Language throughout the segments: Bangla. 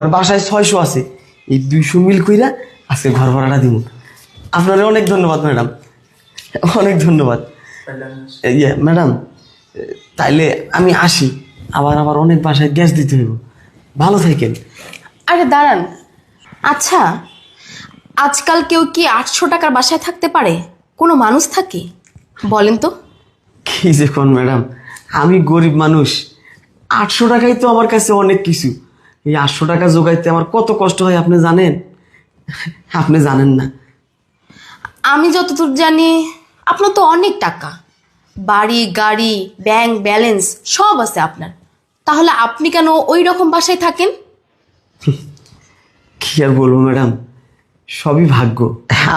বাসায় 600 আছে, এই 200 মিল কইরা আজকে ঘর ভাড়াটা দিব। আপনারে অনেক ধন্যবাদ ম্যাডাম, অনেক ধন্যবাদ। ইয়ে ম্যাডাম, তাইলে আমি আসি, আবার আবার অনেক বাসায় গ্যাস দিতে হইব। ভালো থাকেন। আরে দাঁড়ান, আচ্ছা আজকাল কেউ কি 800 টাকার বাসায় থাকতে পারে? কোনো মানুষ থাকে? বলেন তো। কি যে কোন ম্যাডাম, আমি গরিব মানুষ, 800 টাকাই তো আমার কাছে অনেক কিছু। এই 800 টাকা জোগাইতে আমার কত কষ্ট হয় আপনি জানেন? আপনি জানেন না। আমি যতদূর জানি আপনার তো অনেক টাকা, বাড়ি গাড়ি ব্যাংক ব্যালেন্স সব আছে আপনার, তাহলে আপনি কেন ওই রকম বাসায় থাকেন? কি আর বলবো ম্যাডাম, সবই ভাগ্য।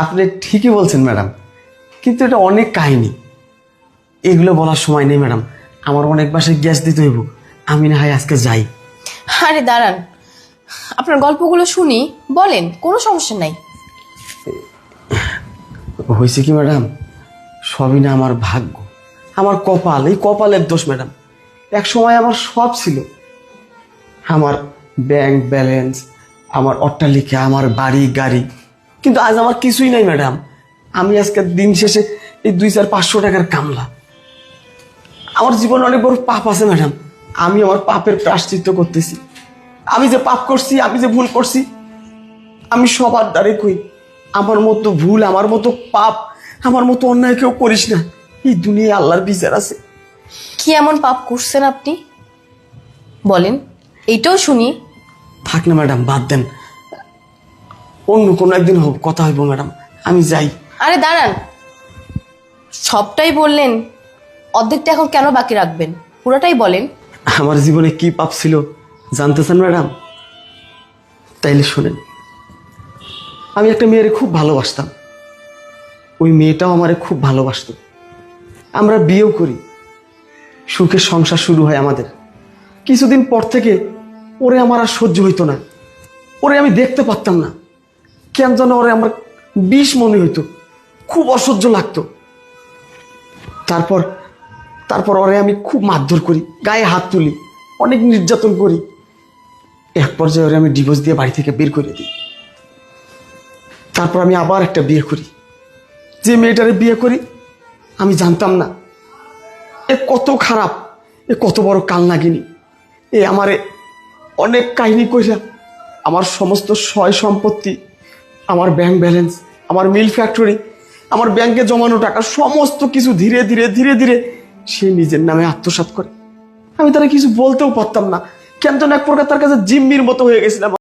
আপনি ঠিকই বলছেন ম্যাডাম, কিন্তু এটা অনেক কাহিনী, এগুলো বলার সময় নেই ম্যাডাম। আমার অনেক বাসায় গ্যাস দিতে হইব, আমি না হয় আজকে যাই। আরে দাঁড়ান, আপনার গল্পগুলো শুনি, বলেন, কোনো সমস্যা নাই। হয়েছে কি ম্যাডাম, সবই না আমার ভাগ্য, আমার কপাল, এই কপালের দোষ ম্যাডাম। এক সময় আমার সব ছিল, আমার ব্যাংক ব্যালেন্স, আমার অট্টালিকা, আমার বাড়ি গাড়ি, কিন্তু আজ আমার কিছুই নাই ম্যাডাম। আমি আজকে দিন শেষে এই 200-500 টাকার কামলা। আমার জীবনে অনেক বড় পাপ আছে ম্যাডাম, আমি আমার পাপের প্রায়শ্চিত্ত করতেছি। আমি যে পাপ করছি, আমি যে ভুল করছি, আমি সবার দ্বারে কই, আমার মতো ভুল, আমার মতো পাপ, আমার মতো অন্যায় কেউ করিস না। এই দুনিয়ায় আল্লাহর বিচার আছে। কি এমন পাপ করছেন আপনি? বলেন, এইটাও শুনি। থাক না ম্যাডাম, বাদ দেন, অন্য কোনো একদিন হোক কথা হইব ম্যাডাম, আমি যাই। আরে দাঁড়ান, সবটাই বললেন, অর্ধেকটা এখন কেন বাকি রাখবেন? পুরোটাই বলেন। আমার জীবনে কি পাপ ছিল জানতে চান ম্যাডাম? তাইলে শোনেন। আমি একটা মেয়েরে খুব ভালোবাসতাম, ওই মেয়েটাও আমারে খুব ভালোবাসত। আমরা বিয়েও করি, সুখের সংসার শুরু হয় আমাদের। কিছুদিন পর থেকে ওরে আমার আর সহ্য হইতো না, ওরে আমি দেখতে পারতাম না, কেন যেন ওরে আমার বিষ মনে হইতো, খুব অসহ্য লাগতো। তারপর তারপর ওরে আমি খুব মারধর করি, গায়ে হাত তুলি, অনেক নির্যাতন করি। এক পর্যায়ে ওরে আমি ডিভোর্স দিয়ে বাড়ি থেকে বের করে দিই। তারপর আমি আবার একটা বিয়ে করি। যে মেয়েটারে বিয়ে করি আমি জানতাম না এ কত খারাপ, এ কত বড় কালনাগিনী। এ আমারে অনেক কাহিনী কইরা আমার সমস্ত সয় সম্পত্তি, আমার ব্যাংক ব্যালেন্স, আমার মিল ফ্যাক্টরি, আমার ব্যাংকে জমানো টাকা সমস্ত কিছু ধীরে ধীরে ধীরে ধীরে সে নিজের নামে আত্মসাৎ করে। আমি তারা কিছু বলতেও পারতাম না, কেন যেন এক প্রকার তার কাছে জিম্মির মতো হয়ে গেছিলাম।